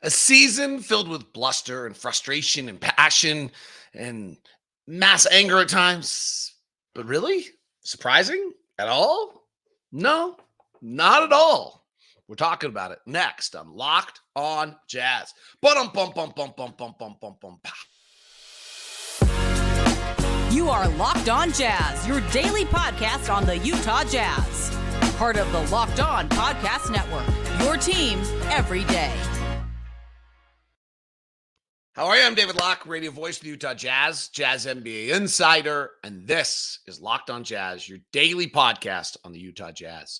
A season filled with bluster and frustration and passion and mass anger at times. But really? Surprising at all? No, not at all. We're talking about it next on Locked on Jazz. Bum bum bum bum bum bum bum bum bum. You are Locked on Jazz, your daily podcast on the Utah Jazz. Part of the Locked On Podcast Network, your team every day. How are you? I'm David Locke, radio voice of the Utah Jazz, Jazz NBA insider, and this is Locked on Jazz, your daily podcast on the Utah Jazz.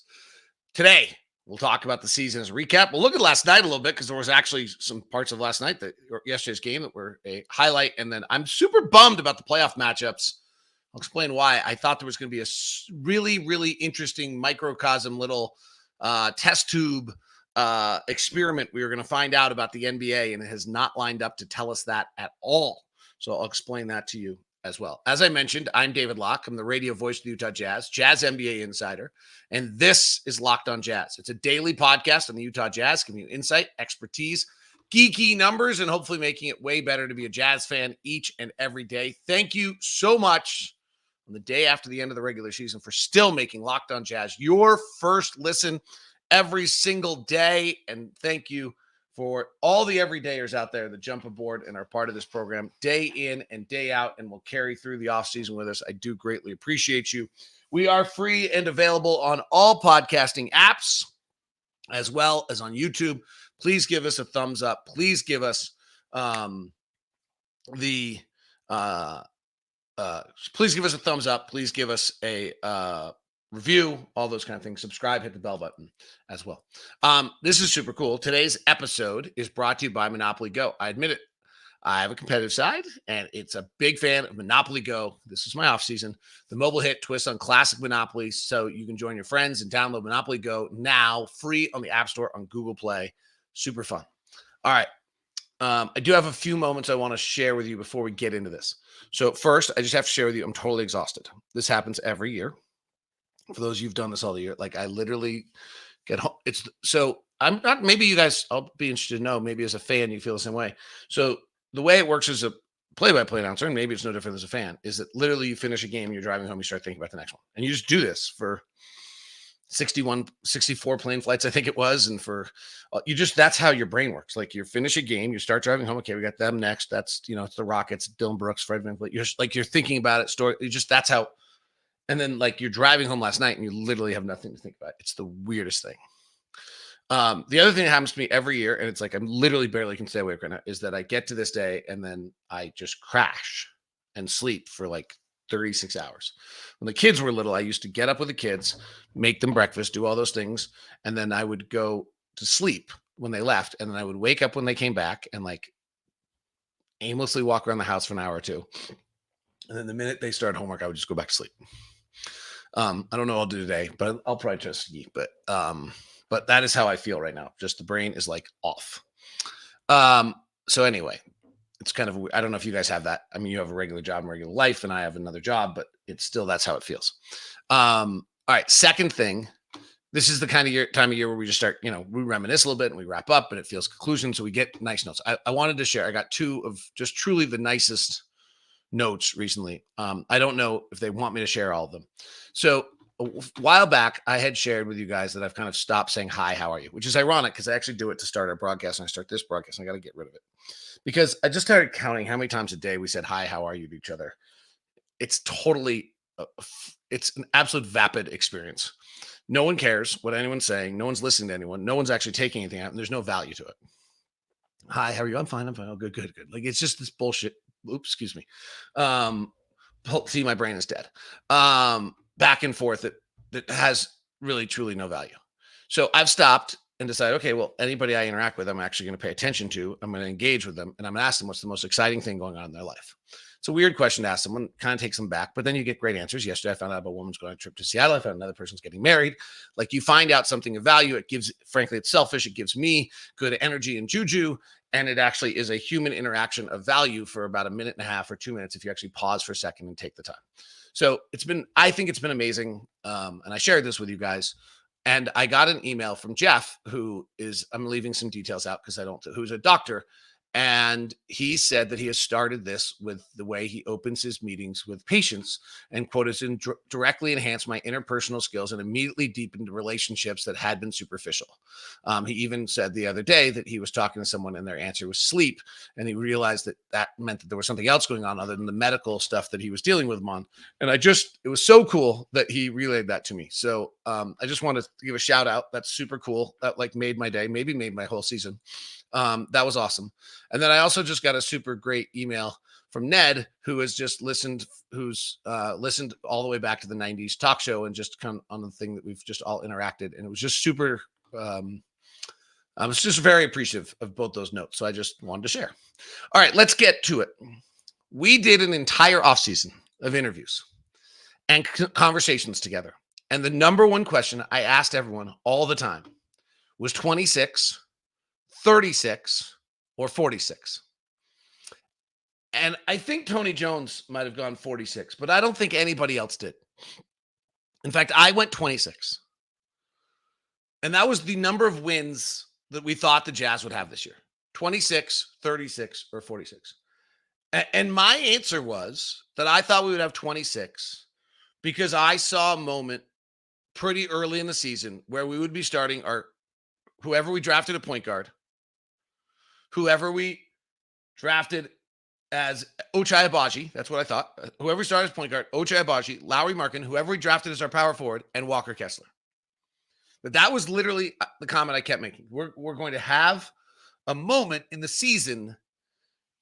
Today, we'll talk about the season as a recap. We'll look at last night a little bit because there was actually some parts of last night, or yesterday's game, that were a highlight. And then I'm super bummed about the playoff matchups. I'll explain why. I thought there was going to be a really, really interesting microcosm little test tube experiment we were going to find out about the NBA, and it has not lined up to tell us that at all. So I'll explain that to you as well. As I mentioned, I'm David Locke. I'm the radio voice of the Utah Jazz, Jazz NBA insider, and this is Locked on Jazz. It's a daily podcast on the Utah Jazz, giving you insight, expertise, geeky numbers, and hopefully making it way better to be a Jazz fan each and every day. Thank you so much on the day after the end of the regular season for still making Locked on Jazz your first listen every single day. And thank you for all the everydayers out there that jump aboard and are part of this program day in and day out and will carry through the offseason with us. I do greatly appreciate you. We are free and available on all podcasting apps as well as on YouTube. Please give us a thumbs up. Please give us please give us a thumbs up. Please give us a review, all those kind of things. Subscribe, hit the bell button as well. This is super cool. Today's episode is brought to you by Monopoly Go. I admit it. I have a competitive side, and it's a big fan of Monopoly Go. This is my off season. The mobile hit twist on classic Monopoly, so you can join your friends and download Monopoly Go now, free on the App Store on Google Play. Super fun. All right. I do have a few moments I want to share with you before we get into this. So first, I just have to share with you, I'm totally exhausted. This happens every year. For those of you who've done this all the year, like I literally get home. I'm not, maybe you guys, I'll be interested to know, maybe as a fan, you feel the same way. So the way it works as a play-by-play announcer, and maybe it's no different as a fan, is that literally you finish a game, you're driving home, you start thinking about the next one. And you just do this for 64 plane flights, I think it was. And for that's how your brain works. Like you finish a game, you start driving home. Okay, we got them next. That's, it's the Rockets, Dylan Brooks, Fred VanVleet. You're just, like, you're thinking about it. That's how. And then like you're driving home last night and you literally have nothing to think about. It's the weirdest thing. The other thing that happens to me every year, and it's like I'm literally barely can stay awake right now, is that I get to this day and then I just crash and sleep for like 36 hours. When the kids were little, I used to get up with the kids, make them breakfast, do all those things, and then I would go to sleep when they left, and then I would wake up when they came back and like aimlessly walk around the house for an hour or two. And then the minute they started homework, I would just go back to sleep. I don't know what I'll do today, but I'll probably try to ski. But that is how I feel right now. Just the brain is like off. So anyway, it's kind of, I don't know if you guys have that. I mean, you have a regular job and regular life, and I have another job, but it's still, that's how it feels. All right. Second thing, this is the kind of time of year where we just start, we reminisce a little bit and we wrap up, and it feels conclusion. So we get nice notes. I wanted to share, I got two of just truly the nicest notes recently. I don't know if they want me to share all of them. So a while back, I had shared with you guys that I've kind of stopped saying, hi, how are you? Which is ironic because I actually do it to start our broadcast, and I start this broadcast, and I got to get rid of it because I just started counting how many times a day we said, hi, how are you to each other. It's totally, it's an absolute vapid experience. No one cares what anyone's saying. No one's listening to anyone. No one's actually taking anything out, and there's no value to it. Hi, how are you? I'm fine. Oh, good. Like, it's just this bullshit. Oops, excuse me. See, my brain is dead. Back and forth that has really, truly no value. So I've stopped and decided, okay, well, anybody I interact with, I'm actually going to pay attention to. I'm going to engage with them, and I'm going to ask them what's the most exciting thing going on in their life. It's a weird question to ask someone, kind of takes them back, but then you get great answers. Yesterday, I found out about a woman's going on a trip to Seattle. I found another person's getting married. Like, you find out something of value. It gives, frankly, it's selfish. It gives me good energy and juju. And it actually is a human interaction of value for about a minute and a half or 2 minutes if you actually pause for a second and take the time. So I think it's been amazing. And I shared this with you guys. And I got an email from Jeff, who is, I'm leaving some details out because who's a doctor. And he said that he has started this with the way he opens his meetings with patients and, quote, has directly enhanced my interpersonal skills and immediately deepened relationships that had been superficial. He even said the other day that he was talking to someone and their answer was sleep. And he realized that that meant that there was something else going on other than the medical stuff that he was dealing with them on. And it was so cool that he relayed that to me. So I just want to give a shout out. That's super cool. That made my day, maybe made my whole season. That was awesome. And then I also just got a super great email from Ned, who has just listened all the way back to the 90s talk show and just come on the thing that we've just all interacted. And it was just super, I was just very appreciative of both those notes. So I just wanted to share. All right, let's get to it. We did an entire offseason of interviews and conversations together. And the number one question I asked everyone all the time was 26, 36, or 46. And I think Tony Jones might have gone 46, but I don't think anybody else did. In fact, I went 26. And that was the number of wins that we thought the Jazz would have this year. 26, 36, or 46. And my answer was that I thought we would have 26 because I saw a moment pretty early in the season where we would be starting whoever we drafted at point guard, whoever we drafted as Ochai Agbaji, that's what I thought. Whoever we started as point guard, Ochai Agbaji, Lauri Markkanen, whoever we drafted as our power forward, and Walker Kessler. But that was literally the comment I kept making. We're going to have a moment in the season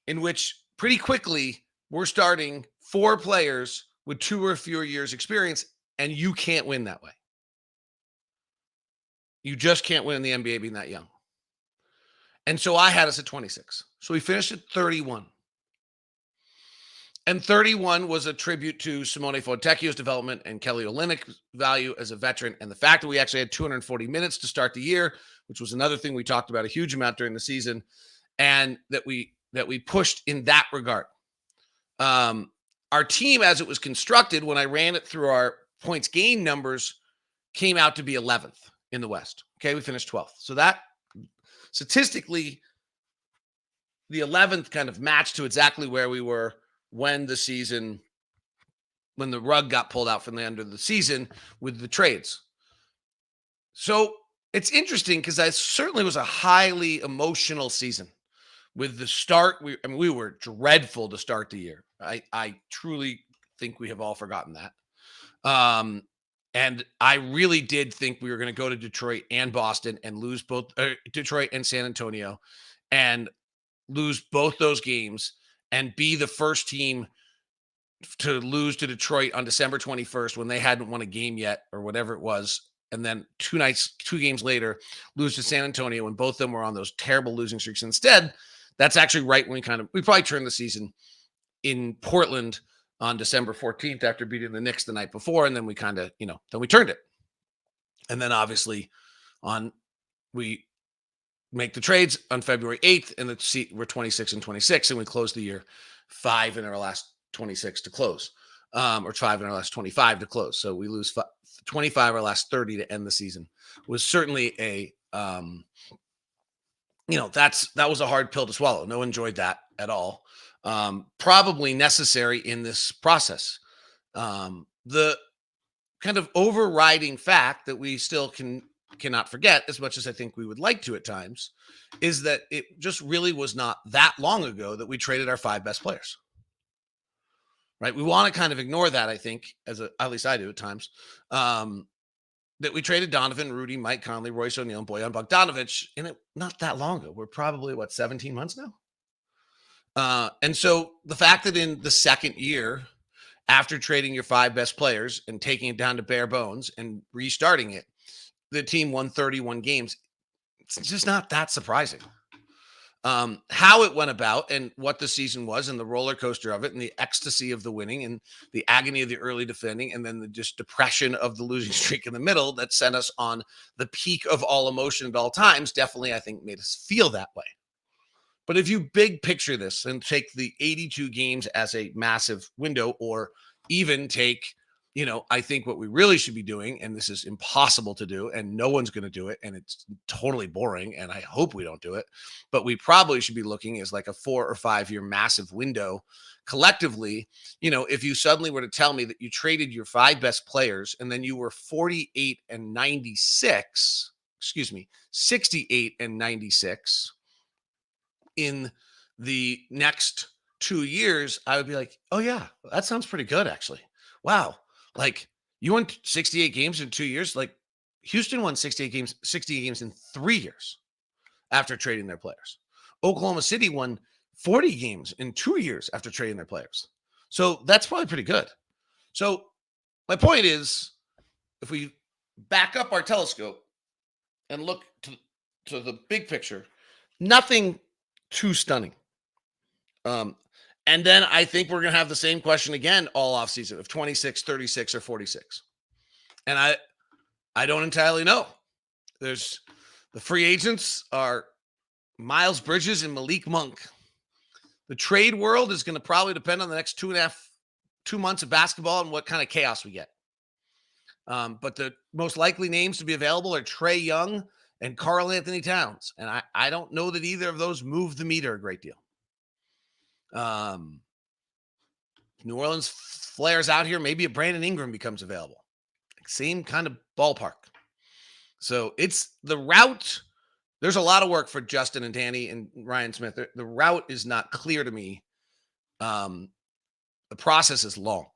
in which pretty quickly we're starting 4 players with 2 or fewer years experience, and you can't win that way. You just can't win in the NBA being that young. And so I had us at 26. So we finished at 31. And 31 was a tribute to Simone Fontecchio's development and Kelly Olynyk's value as a veteran. And the fact that we actually had 240 minutes to start the year, which was another thing we talked about a huge amount during the season, and that we pushed in that regard. Our team, as it was constructed, when I ran it through our points gain numbers, came out to be 11th in the West. Okay, we finished 12th. So that statistically, the 11th kind of matched to exactly where we were when the rug got pulled out from the end of the season with the trades. So it's interesting because that certainly was a highly emotional season. With the start, we were dreadful to start the year. I truly think we have all forgotten that. And I really did think we were going to go to Detroit and Boston and lose both Detroit and San Antonio and lose both those games and be the first team to lose to Detroit on December 21st when they hadn't won a game yet or whatever it was. And then 2 games later, lose to San Antonio when both of them were on those terrible losing streaks. Instead, that's actually right when we probably turned the season in Portland on December 14th after beating the Knicks the night before. And then we kind of, then we turned it. And then obviously we make the trades on February 8th and we're 26 and 26 and we closed the year 5 in our last 26 to close, or 5 in our last 25 to close. So we lose 25 our last 30 to end the season. Was certainly that was a hard pill to swallow. No one enjoyed that at all. Probably necessary in this process. The kind of overriding fact that we still cannot forget, as much as I think we would like to at times, is that it just really was not that long ago that we traded our 5 best players. Right? We want to kind of ignore that, I think, at least I do at times. That we traded Donovan, Rudy, Mike Conley, Royce O'Neal, and Bojan Bogdanovic, and it not that long ago. We're probably 17 months now. And so the fact that in the second year, after trading your 5 best players and taking it down to bare bones and restarting it, the team won 31 games. It's just not that surprising. How it went about and what the season was and the roller coaster of it and the ecstasy of the winning and the agony of the early defending and then the just depression of the losing streak in the middle that sent us on the peak of all emotion at all times definitely, I think, made us feel that way. But if you big picture this and take the 82 games as a massive window, or even take I think what we really should be doing, and this is impossible to do, and no one's going to do it, and it's totally boring, and I hope we don't do it, but we probably should be looking as like a 4 or 5 year massive window collectively. If you suddenly were to tell me that you traded your 5 best players and then you were 48 and 96, 68 and 96 in the next 2 years, I would be like, oh yeah, that sounds pretty good actually. Wow. Like, you won 68 games in 2 years. Like, Houston won 68 games in 3 years after trading their players. Oklahoma City won 40 games in 2 years after trading their players. So that's probably pretty good. So my point is, if we back up our telescope and look to the big picture, nothing too stunning. And then I think we're going to have the same question again all offseason of 26, 36, or 46. And I don't entirely know. There's the free agents are Miles Bridges and Malik Monk. The trade world is going to probably depend on the next 2 months of basketball and what kind of chaos we get. But the most likely names to be available are Trae Young and Karl Anthony Towns. And I don't know that either of those move the meter a great deal. New Orleans flares out here. Maybe a Brandon Ingram becomes available. Same kind of ballpark. So it's the route. There's a lot of work for Justin and Danny and Ryan Smith. The route is not clear to me. The process is long.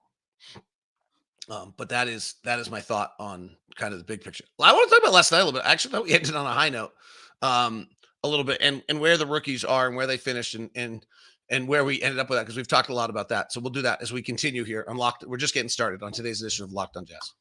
But that is my thought on kind of the big picture. Well, I want to talk about last night a little bit. Actually, I thought we ended on a high note a little bit, and where the rookies are and where they finished and where we ended up with that, because we've talked a lot about that. So we'll do that as we continue here on Locked. We're just getting started on today's edition of Locked on Jazz.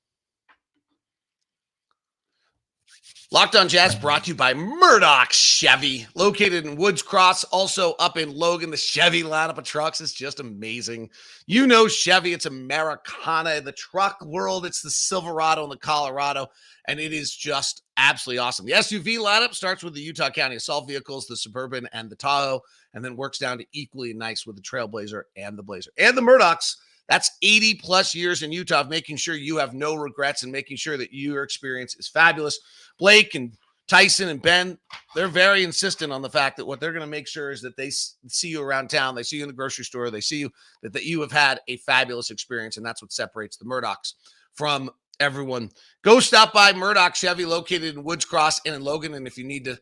Locked on Jazz brought to you by Murdoch Chevy, located in Woods Cross, also up in Logan. The Chevy lineup of trucks is just amazing. Chevy, it's Americana in the truck world. It's the Silverado and the Colorado, and it is just absolutely awesome. The SUV lineup starts with the Utah County Assault vehicles, the Suburban and the Tahoe, and then works down to equally nice with the Trailblazer and the Blazer. And the Murdochs, that's 80 plus years in Utah of making sure you have no regrets and making sure that your experience is fabulous. Blake and Tyson and Ben, they're very insistent on the fact that what they're going to make sure is that they see you around town. They see you in the grocery store. They see you that you have had a fabulous experience. And that's what separates the Murdochs from everyone. Go stop by Murdoch Chevy, located in Woods Cross and in Logan. And if you need to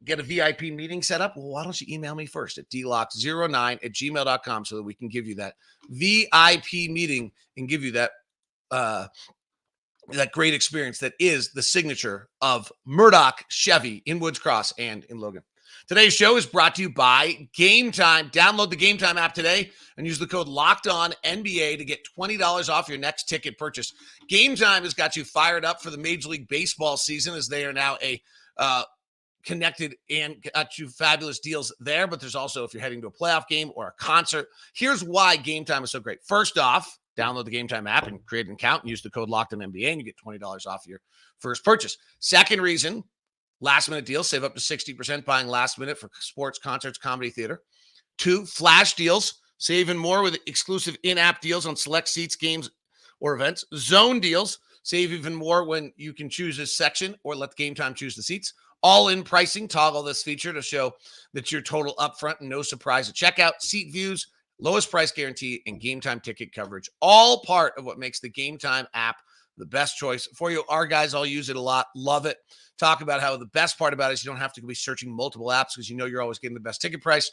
get a VIP meeting set up, well, why don't you email me first at dlock09@gmail.com so that we can give you that VIP meeting and give you that great experience that is the signature of Murdoch Chevy in Woods Cross and in Logan. Today's show is brought to you by Game Time. Download the Game Time app today and use the code LOCKEDONNBA to get $20 off your next ticket purchase. Game Time has got you fired up for the Major League Baseball season, as they are now a connected and got you fabulous deals there. But there's also, if you're heading to a playoff game or a concert, here's why Game Time is so great. First off, download the Game Time app and create an account and use the code LOCKEDONNBA and you get $20 off your first purchase. Second reason, last minute deals, save up to 60% buying last minute for sports, concerts, comedy, theater. 2, flash deals, save even more with exclusive in-app deals on select seats, games, or events. Zone deals, save even more when you can choose a section or let Game Time choose the seats. All-in pricing, toggle this feature to show that you're total upfront and no surprise at checkout. Seat views, lowest price guarantee, and Game Time ticket coverage. All part of what makes the Game Time app the best choice for you. Our guys all use it a lot, love it. Talk about how the best part about it is you don't have to be searching multiple apps because you're always getting the best ticket price,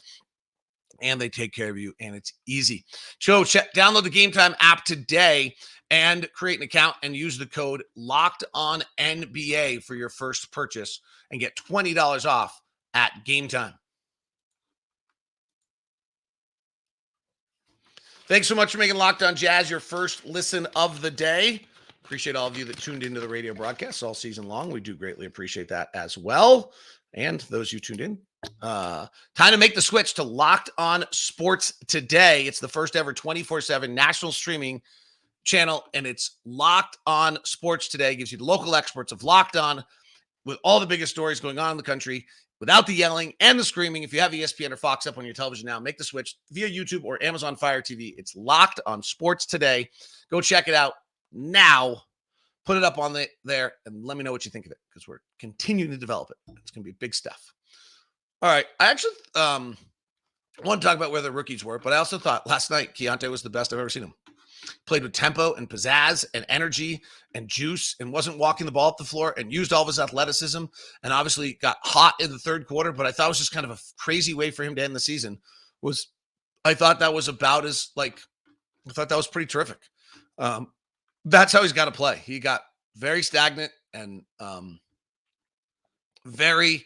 and they take care of you, and it's easy. So download the Game Time app today and create an account and use the code LOCKEDONNBA for your first purchase and get $20 off at Game Time. Thanks so much for making Locked On Jazz your first listen of the day. Appreciate all of you that tuned into the radio broadcasts all season long. We do greatly appreciate that as well. And those you tuned in. Time to make the switch to Locked On Sports Today. It's the first ever 24/7 national streaming channel, and it's Locked On Sports Today. It gives you the local experts of Locked On with all the biggest stories going on in the country without the yelling and the screaming. If you have ESPN or Fox up on your television now, make the switch via YouTube or Amazon Fire TV. It's Locked On Sports Today. Go check it out. Now, put it up on there and let me know what you think of it, because we're continuing to develop it. It's going to be big stuff. All right. I actually want to talk about where the rookies were, but I also thought last night Keontae was the best I've ever seen him. Played with tempo and pizzazz and energy and juice, and wasn't walking the ball up the floor, and used all of his athleticism, and obviously got hot in the third quarter. But I thought it was just kind of a crazy way for him to end the season. I thought that was about as I thought that was pretty terrific. That's how he's got to play. He got very stagnant and very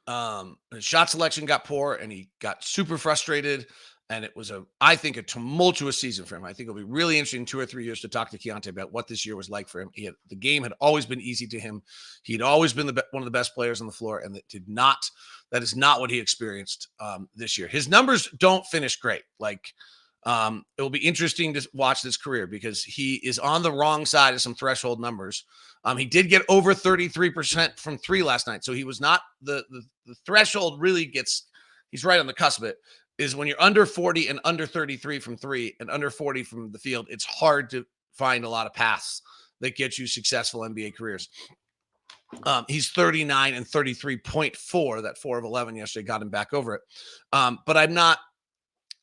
his shot selection got poor, and he got super frustrated. And it was I think, a tumultuous season for him. I think it'll be really interesting in 2 or 3 years to talk to Keontae about what this year was like for him. The game had always been easy to him. He'd always been one of the best players on the floor, and that is not what he experienced this year. His numbers don't finish great. It will be interesting to watch this career, because he is on the wrong side of some threshold numbers. He did get over 33% from three last night. So he was not the threshold really he's right on the cusp of it. Is when you're under 40 and under 33 from three and under 40 from the field, it's hard to find a lot of paths that get you successful NBA careers. He's 39 and 33.4. That 4 of 11 yesterday got him back over it. But I'm not,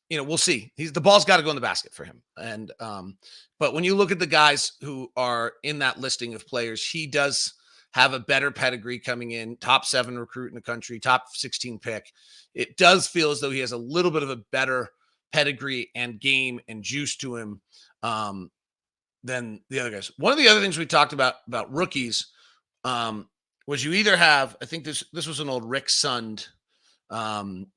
we'll see. The ball's got to go in the basket for him. And but when you look at the guys who are in that listing of players, he does have a better pedigree coming in, top 7 recruit in the country, top 16 pick. It does feel as though he has a little bit of a better pedigree and game and juice to him than the other guys. One of the other things we talked about rookies was you either have, I think this was an old Rick Sund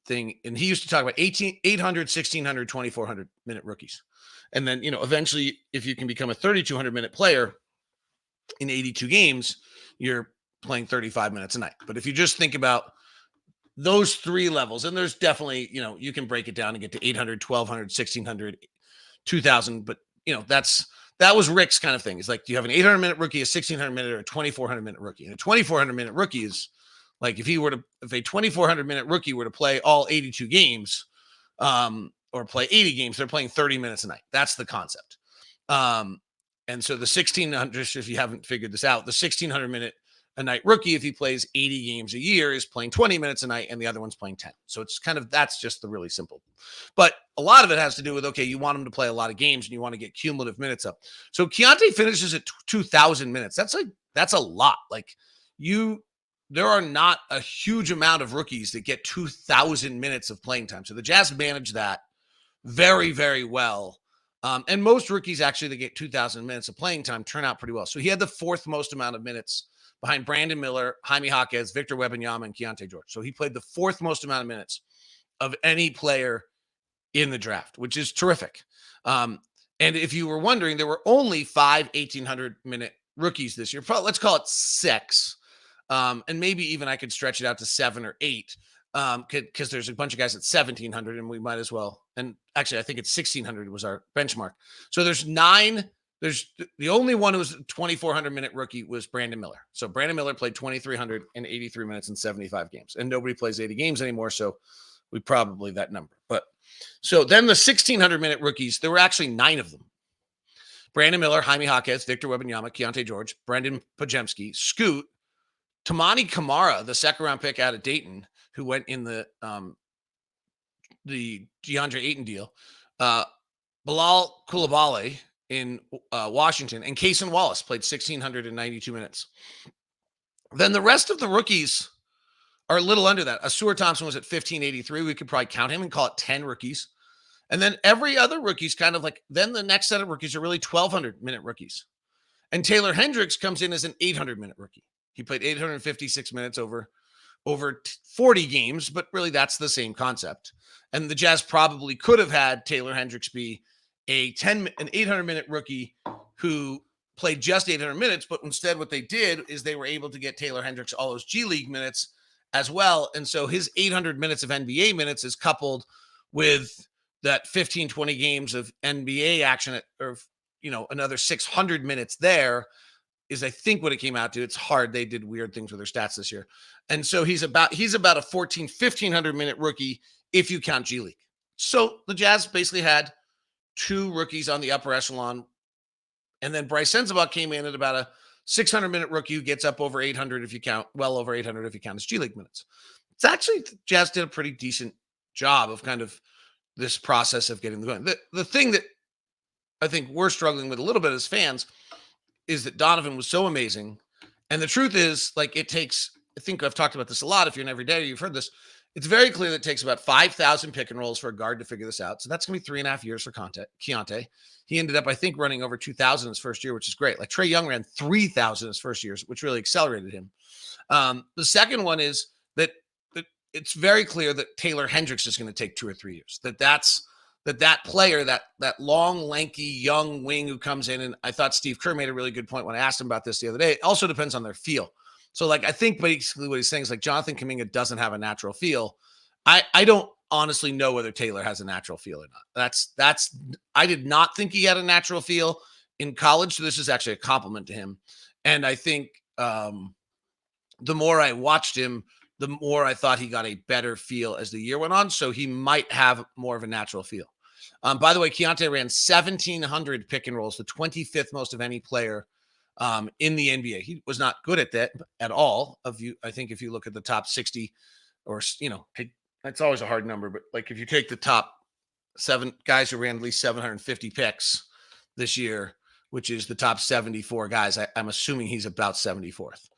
thing, and he used to talk about 800, 1600, 2400 minute rookies. And then, eventually, if you can become a 3200 minute player in 82 games, you're playing 35 minutes a night. But if you just think about those 3 levels, and there's definitely, you can break it down and get to 800, 1200, 1600, 2000. But, that was Rick's kind of thing. It's like, do you have an 800 minute rookie, a 1600 minute, or a 2400 minute rookie? And a 2400 minute rookie is like, if a 2400 minute rookie were to play all 82 games, or play 80 games, they're playing 30 minutes a night. That's the concept. And so the 1600, if you haven't figured this out, the 1600 minute a night rookie, if he plays 80 games a year, is playing 20 minutes a night, and the other one's playing 10. So it's that's just the really simple. But a lot of it has to do with, okay, you want him to play a lot of games and you want to get cumulative minutes up. So Keontae finishes at 2,000 minutes. That's a lot. There are not a huge amount of rookies that get 2,000 minutes of playing time. So the Jazz manage that very, very well. And most rookies actually that get 2,000 minutes of playing time turn out pretty well. So he had the 4th most amount of minutes behind Brandon Miller, Jaime Jaquez, Victor Wembanyama, and Keontae George. So he played the 4th most amount of minutes of any player in the draft, which is terrific. And if you were wondering, there were only 5 1,800-minute rookies this year. Let's call it 6. And maybe even I could stretch it out to 7 or 8. Because there's a bunch of guys at 1,700, and we might as well. And actually, I think it's 1,600 was our benchmark. So there's 9. There's the only one who was a 2,400 minute rookie was Brandon Miller. So Brandon Miller played 2,383 minutes in 75 games, and nobody plays 80 games anymore. So we probably that number. But so then the 1,600 minute rookies, there were actually 9 of them. Brandon Miller, Jaime Jaquez, Victor Wembanyama, Keontae George, Brendan Pajemski, Scoot, Tamani Kamara, the 2nd round pick out of Dayton, who went in the DeAndre Ayton deal, Bilal Coulibaly in Washington, and Cason Wallace played 1,692 minutes. Then the rest of the rookies are a little under that. Asur Thompson was at 1,583. We could probably count him and call it 10 rookies. And then every other rookie's kind of like, then the next set of rookies are really 1,200-minute rookies. And Taylor Hendricks comes in as an 800-minute rookie. He played 856 minutes over 40 games, but really that's the same concept. And the Jazz probably could have had Taylor Hendricks be an 800-minute rookie who played just 800 minutes, but instead what they did is they were able to get Taylor Hendricks all those G League minutes as well. And so his 800 minutes of NBA minutes is coupled with that 15, 20 games of NBA action or another 600 minutes there. Is I think what it came out to. It's hard. They did weird things with their stats this year. And so he's about a 1,500 minute rookie if you count G League. So the Jazz basically had 2 rookies on the upper echelon And then Bryce Sensabaugh came in at about a 600-minute rookie who gets up over 800 if you count, well over 800 if you count his G League minutes. It's actually, Jazz did a pretty decent job of kind of this process of getting them going. The thing that I think we're struggling with a little bit as fans is that Donovan was so amazing. And the truth is, like, it takes, I think I've talked about this a lot. If you're an everyday, you've heard this. It's very clear that it takes about 5,000 pick and rolls for a guard to figure this out. So that's going to be 3.5 years for Keontae. He ended up, I think, running over 2,000 his first year, which is great. Like Trae Young ran 3,000 his first years, which really accelerated him. The second one is that it's very clear that Taylor Hendricks is going to take 2 or 3 years. That player, that long, lanky, young wing who comes in, and I thought Steve Kerr made a really good point when I asked him about this the other day. It also depends on their feel. So, like, I think basically what he's saying is, like, Jonathan Kuminga doesn't have a natural feel. I don't honestly know whether Taylor has a natural feel or not. I did not think he had a natural feel in college, so this is actually a compliment to him. And I think the more I watched him, the more I thought he got a better feel as the year went on. So he might have more of a natural feel. By the way, Keontae ran 1,700 pick and rolls, the 25th most of any player in the NBA. He was not good at that at all. I think if you look at the top 60, or, it's always a hard number, but like if you take the top 7 guys who ran at least 750 picks this year, which is the top 74 guys, I'm assuming he's about 74th.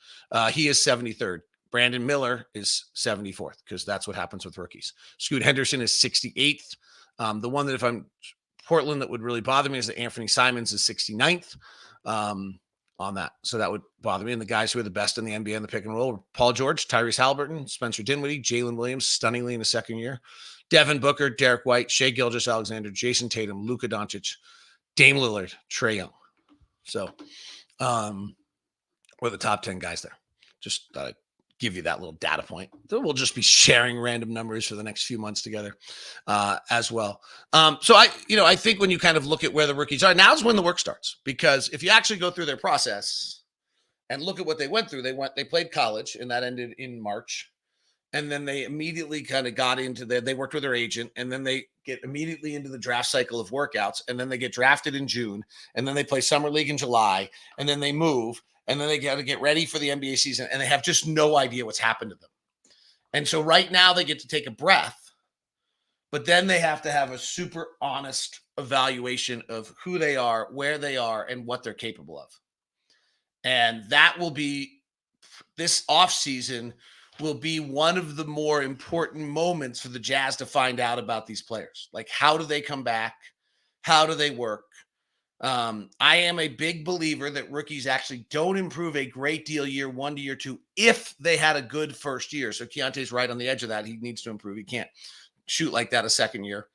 He is 73rd. Brandon Miller is 74th, because that's what happens with rookies. Scoot Henderson is 68th. The one that, if I'm Portland, that would really bother me is that Anthony Simons is 69th on that. So that would bother me. And the guys who are the best in the NBA in the pick and roll are Paul George, Tyrese Halliburton, Spencer Dinwiddie, Jalen Williams, stunningly in the second year, Devin Booker, Derek White, Shai Gilgeous-Alexander, Jason Tatum, Luka Doncic, Dame Lillard, Trae Young. So we're the top 10 guys there. Just thought I'd give you that little data point. So we'll just be sharing random numbers for the next few months together as well. So I think when you kind of look at where the rookies are, now's when the work starts, because if you actually go through their process and look at what they went through, they played college, and that ended in March. And then they immediately kind of got into they worked with their agent, and then they get immediately into the draft cycle of workouts. And then they get drafted in June, and then they play summer league in July, and then they move. And then they got to get ready for the NBA season, and they have just no idea what's happened to them. And so right now they get to take a breath, but then they have to have a super honest evaluation of who they are, where they are, and what they're capable of. And that will be, this offseason will be one of the more important moments for the Jazz to find out about these players. Like, how do they come back? How do they work? I am a big believer that rookies actually don't improve a great deal year 1 to year 2 if they had a good first year. So Keontae's right on the edge of that. He needs to improve. He can't shoot like that a second year.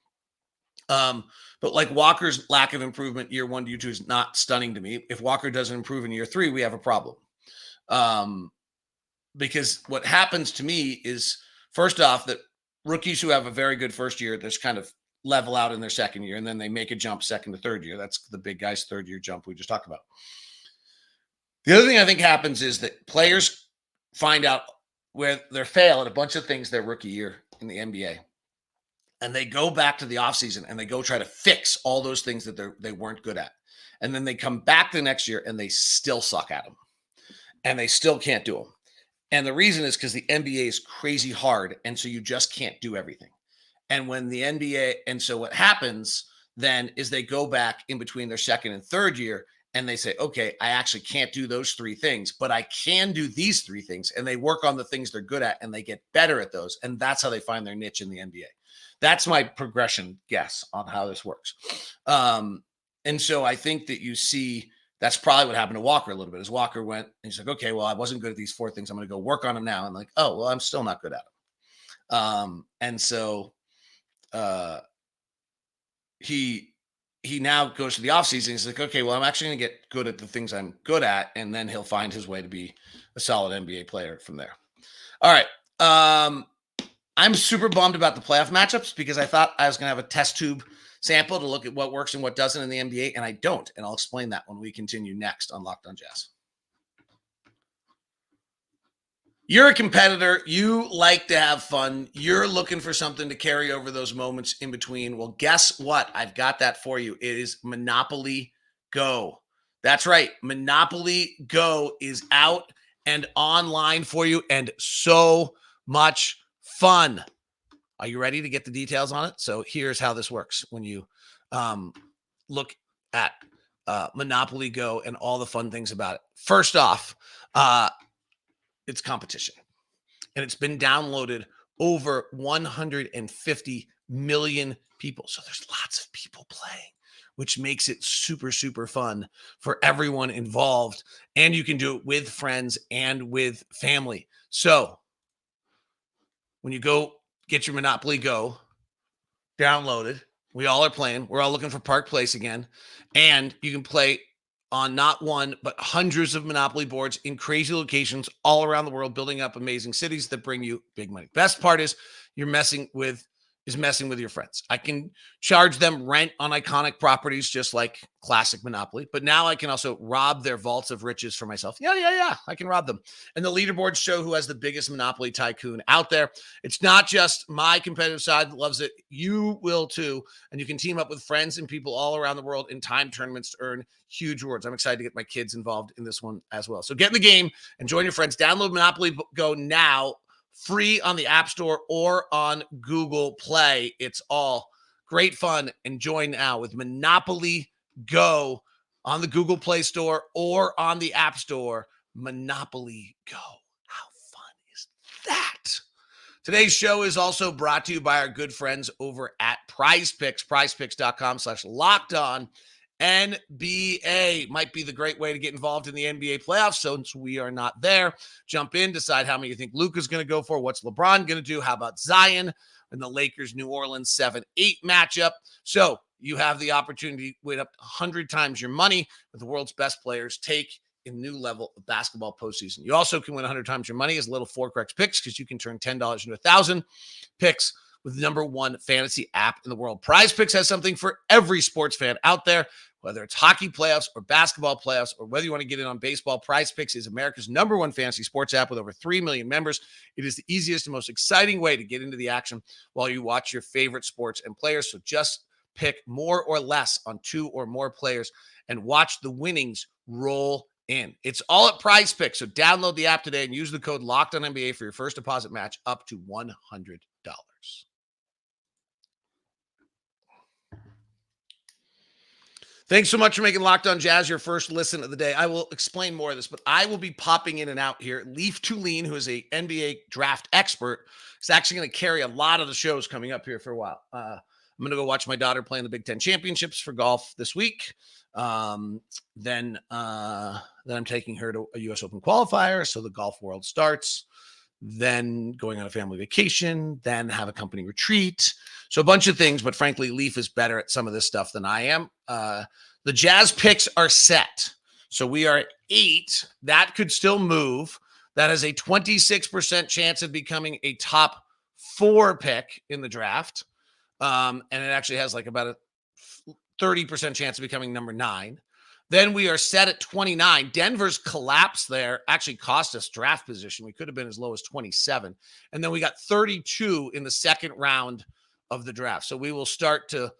But like Walker's lack of improvement year 1 to year 2 is not stunning to me. If Walker doesn't improve in year 3, we have a problem. Because what happens to me is, first off, that rookies who have a very good first year, there's kind of level out in their second year, and then they make a jump second to third year. That's the big guy's third year jump we just talked about. The other thing I think happens is that players find out where they fail at a bunch of things their rookie year in the NBA, and they go back to the offseason and they go try to fix all those things that they weren't good at. And then they come back the next year and they still suck at them, and they still can't do them. And the reason is because the NBA is crazy hard, and so you just can't do everything. And when the NBA, and so what happens then is they go back in between their second and third year, and they say, okay, I actually can't do those 3 things, but I can do these 3 things. And they work on the things they're good at, and they get better at those. And that's how they find their niche in the NBA. That's my progression guess on how this works. And so I think that you see, that's probably what happened to Walker a little bit, as Walker went, and he's like, okay, well, I wasn't good at these 4 things. I'm going to go work on them now. And like, oh, well, I'm still not good at them. And so he now goes to the offseason. He's like, okay, well, I'm actually going to get good at the things I'm good at. And then he'll find his way to be a solid NBA player from there. All right. I'm super bummed about the playoff matchups, because I thought I was going to have a test tube sample to look at what works and what doesn't in the NBA. And I don't. And I'll explain that when we continue next on Locked On Jazz. You're a competitor. You like to have fun. You're looking for something to carry over those moments in between. Well, guess what? I've got that for you. It is Monopoly Go. That's right. Monopoly Go is out and online for you, and so much fun. Are you ready to get the details on it? So here's how this works when you look at Monopoly Go and all the fun things about it. First off, it's competition, and it's been downloaded over 150 million people. So there's lots of people playing, which makes it super, super fun for everyone involved. And you can do it with friends and with family. So when you go get your Monopoly Go downloaded, we all are playing. We're all looking for Park Place again. And you can play on not one, but hundreds of Monopoly boards in crazy locations all around the world, building up amazing cities that bring you big money. Best part is messing with your friends. I can charge them rent on iconic properties, just like classic Monopoly, but now I can also rob their vaults of riches for myself. Yeah. I can rob them. And the leaderboards show who has the biggest Monopoly tycoon out there. It's not just my competitive side that loves it. You will too. And you can team up with friends and people all around the world in time tournaments to earn huge rewards. I'm excited to get my kids involved in this one as well. So get in the game and join your friends. Download Monopoly Go now, free on the App Store or on Google Play. It's all great fun. And join now with Monopoly Go on the Google Play Store or on the App Store. Monopoly Go. How fun is that? Today's show is also brought to you by our good friends over at Prize Picks, prizepicks.com/lockedon. NBA might be the great way to get involved in the NBA playoffs. So since we are not there, jump in, decide how many you think Luka's going to go for. What's LeBron going to do? How about Zion and the Lakers New Orleans 7-8 matchup? So you have the opportunity to win up to 100 times your money with the world's best players take a new level of basketball postseason. You also can win 100 times your money as little 4 correct picks, because you can turn $10 into 1,000 picks with the #1 fantasy app in the world. Prize Picks has something for every sports fan out there, whether it's hockey playoffs or basketball playoffs, or whether you want to get in on baseball. Prize Picks is America's #1 fantasy sports app with over 3 million members. It is the easiest and most exciting way to get into the action while you watch your favorite sports and players. So just pick more or less on 2 or more players and watch the winnings roll in. It's all at Prize Picks. So download the app today and use the code LOCKEDONNBA for your first deposit match up to $100. Thanks so much for making Locked On Jazz your first listen of the day. I will explain more of this, but I will be popping in and out here. Leaf Tulane, who is a NBA draft expert, is actually going to carry a lot of the shows coming up here for a while. I'm going to go watch my daughter play in the Big Ten Championships for golf this week. Then I'm taking her to a U.S. Open qualifier, so the golf world starts. Then going on a family vacation, then have a company retreat. So a bunch of things, but frankly, Leaf is better at some of this stuff than I am. The Jazz picks are set. So we are at 8. That could still move. That has a 26% chance of becoming a top 4 pick in the draft. And it actually has like about a 30% chance of becoming number 9. Then we are set at 29. Denver's collapse there actually cost us draft position. We could have been as low as 27. And then we got 32 in the second round of the draft. So we will start to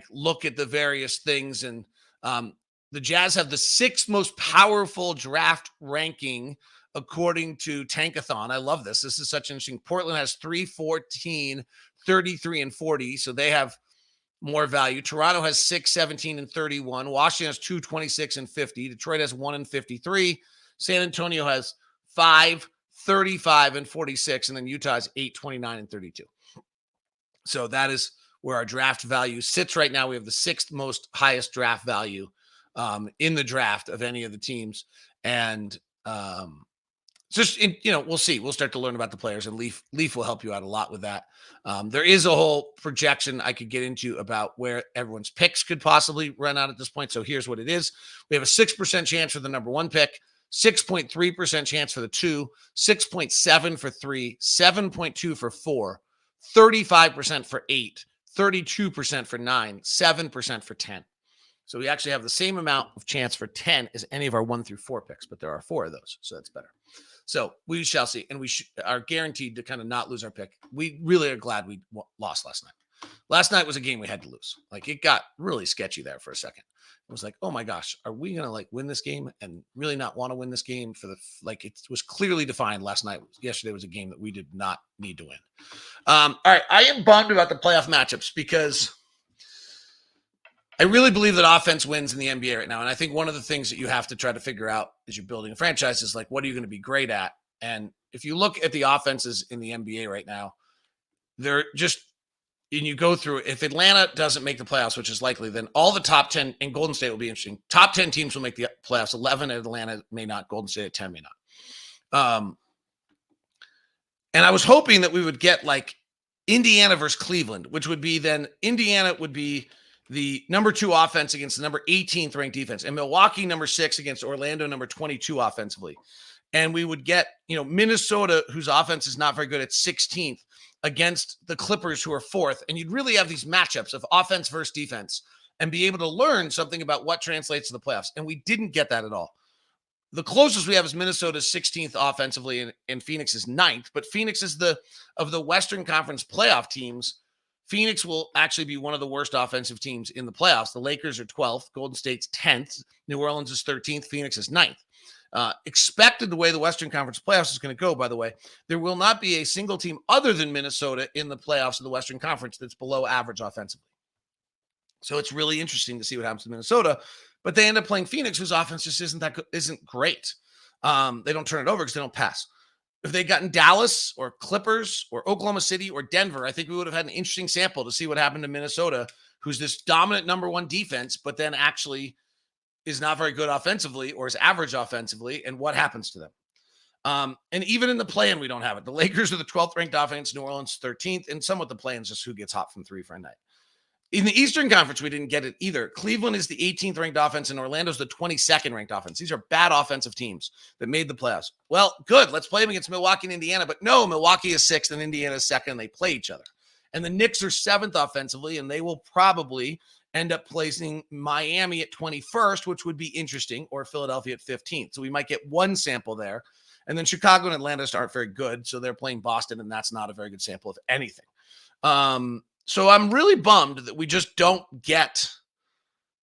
look at the various things. And the Jazz have the 6th most powerful draft ranking according to Tankathon. I love this. This is such interesting. Portland has 3, 14, 33, and 40. So they have more value. Toronto has 6, 17, and 31. Washington has 2, 26, and 50. Detroit has 1 and 53. San Antonio has 5, 35, and 46. And then Utah has 8, 29, and 32. So that is where our draft value sits right now. We have the 6th most highest draft value in the draft of any of the teams. And we'll see. We'll start to learn about the players, and Leaf will help you out a lot with that. There is a whole projection I could get into about where everyone's picks could possibly run out at this point. So here's what it is. We have a 6% chance for the #1 pick, 6.3% chance for the 2, 6.7 for 3, 7.2 for 4, 35% for 8, 32% for 9, 7% for 10. So we actually have the same amount of chance for 10 as any of our 1 through 4 picks, but there are 4 of those. So that's better. So we shall see. And we are guaranteed to kind of not lose our pick. We really are glad we lost last night. Last night was a game we had to lose. Like, it got really sketchy there for a second. It was like, oh my gosh, are we going to like win this game and really not want to win this game for the, like, it was clearly defined last night. Yesterday was a game that we did not need to win. All right. I am bummed about the playoff matchups because I really believe that offense wins in the NBA right now. And I think one of the things that you have to try to figure out as you're building a franchise is like, what are you going to be great at? And if you look at the offenses in the NBA right now, they're just, and you go through, if Atlanta doesn't make the playoffs, which is likely, then all the top 10, and Golden State will be interesting. Top 10 teams will make the playoffs. 11 at Atlanta may not. Golden State at 10 may not. And I was hoping that we would get like Indiana versus Cleveland, which would be then Indiana would be the number 2 offense against the number 18th ranked defense, and Milwaukee number 6 against Orlando number 22 offensively. And we would get, Minnesota, whose offense is not very good, at 16th against the Clippers, who are 4th. And you'd really have these matchups of offense versus defense and be able to learn something about what translates to the playoffs. And we didn't get that at all. The closest we have is Minnesota's 16th offensively, and Phoenix is 9th. But Phoenix is of the Western Conference playoff teams. Phoenix will actually be one of the worst offensive teams in the playoffs. The Lakers are 12th. Golden State's 10th. New Orleans is 13th. Phoenix is 9th. Expected the way the Western Conference playoffs is going to go, by the way, there will not be a single team other than Minnesota in the playoffs of the Western Conference that's below average offensively. So it's really interesting to see what happens to Minnesota, but they end up playing Phoenix, whose offense just isn't great. They don't turn it over because they don't pass. If they'd gotten Dallas or Clippers or Oklahoma City or Denver, I think we would have had an interesting sample to see what happened to Minnesota, who's this dominant number 1 defense, but then actually is not very good offensively or is average offensively, and what happens to them. And even in the play-in, we don't have it. The Lakers are the 12th ranked offense, New Orleans 13th, and somewhat the play-in is just who gets hot from 3 for a night. In the Eastern Conference, we didn't get it either. Cleveland is the 18th ranked offense, and Orlando's the 22nd ranked offense. These are bad offensive teams that made the playoffs. Well, good. Let's play them against Milwaukee and Indiana. But no, Milwaukee is 6th and Indiana is 2nd, and they play each other. And the Knicks are 7th offensively, and they will probably end up placing Miami at 21st, which would be interesting, or Philadelphia at 15th. So we might get one sample there. And then Chicago and Atlanta aren't very good, so they're playing Boston, and that's not a very good sample of anything. So I'm really bummed that we just don't get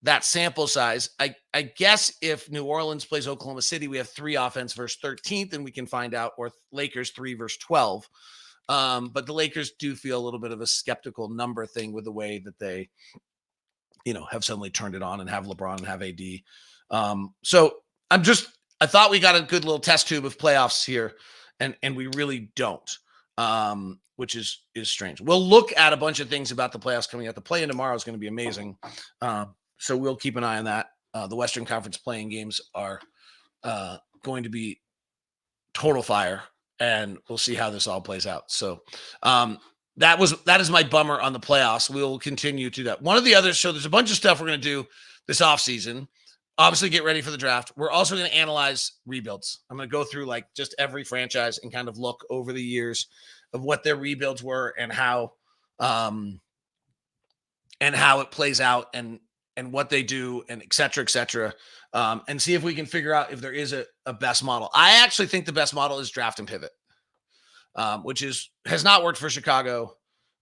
that sample size. I guess if New Orleans plays Oklahoma City, we have 3 offense versus 13th, and we can find out, or Lakers 3 versus 12. But the Lakers do feel a little bit of a skeptical number thing with the way that they, have suddenly turned it on and have LeBron and have AD. So I thought we got a good little test tube of playoffs here, and we really don't, which is strange. We'll look at a bunch of things about the playoffs coming out. The play-in tomorrow is going to be amazing. So we'll keep an eye on that. The Western Conference playing games are going to be total fire, and we'll see how this all plays out. So that is my bummer on the playoffs. We'll continue to do that. One of the others, so there's a bunch of stuff we're going to do this offseason. Obviously, get ready for the draft. We're also going to analyze rebuilds. I'm going to go through like just every franchise and kind of look over the years of what their rebuilds were and how it plays out and what they do and et cetera, and see if we can figure out if there is a best model. I actually think the best model is draft and pivot, which has not worked for Chicago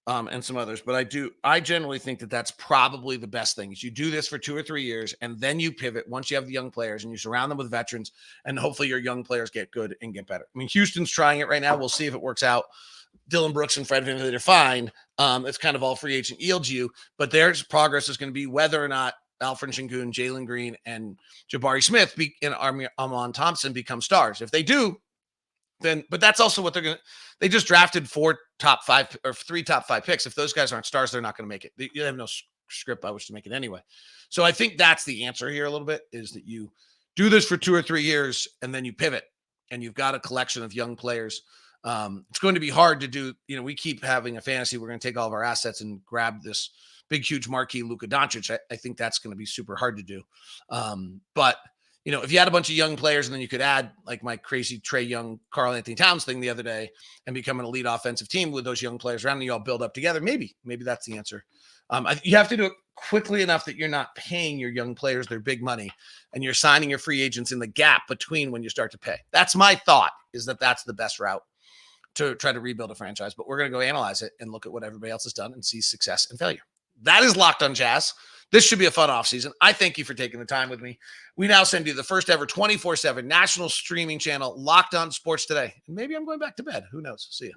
and some others, but I generally think that that's probably the best thing is you do this for 2 or 3 years and then you pivot once you have the young players and you surround them with veterans, and hopefully your young players get good and get better. I mean, Houston's trying it right now. We'll see if it works out. Dylan Brooks and Fred VanVleet are fine. It's kind of all free agent ELGU, but their progress is going to be whether or not Alfred Şengün, Jalen Green, and Jabari Smith and Amon Thompson become stars. If they do, then, but that's also what they just drafted 3 top 5 picks. If those guys aren't stars, they're not going to make it. You have no script by which to make it anyway. So I think that's the answer here a little bit, is that you do this for 2 or 3 years and then you pivot and you've got a collection of young players. It's going to be hard to do. We keep having a fantasy. We're going to take all of our assets and grab this big, huge marquee Luka Doncic. I think that's going to be super hard to do. But if you had a bunch of young players and then you could add like my crazy Trae Young, Karl Anthony Towns thing the other day and become an elite offensive team with those young players around and you all build up together, maybe that's the answer. You have to do it quickly enough that you're not paying your young players their big money and you're signing your free agents in the gap between when you start to pay. That's my thought, is that that's the best route. to try to rebuild a franchise, but we're going to go analyze it and look at what everybody else has done and see success and failure. That is Locked on Jazz. This should be a fun offseason. I thank you for taking the time with me. We now send you the first ever 24/7 national streaming channel, Locked on Sports Today. And maybe I'm going back to bed. Who knows? See you.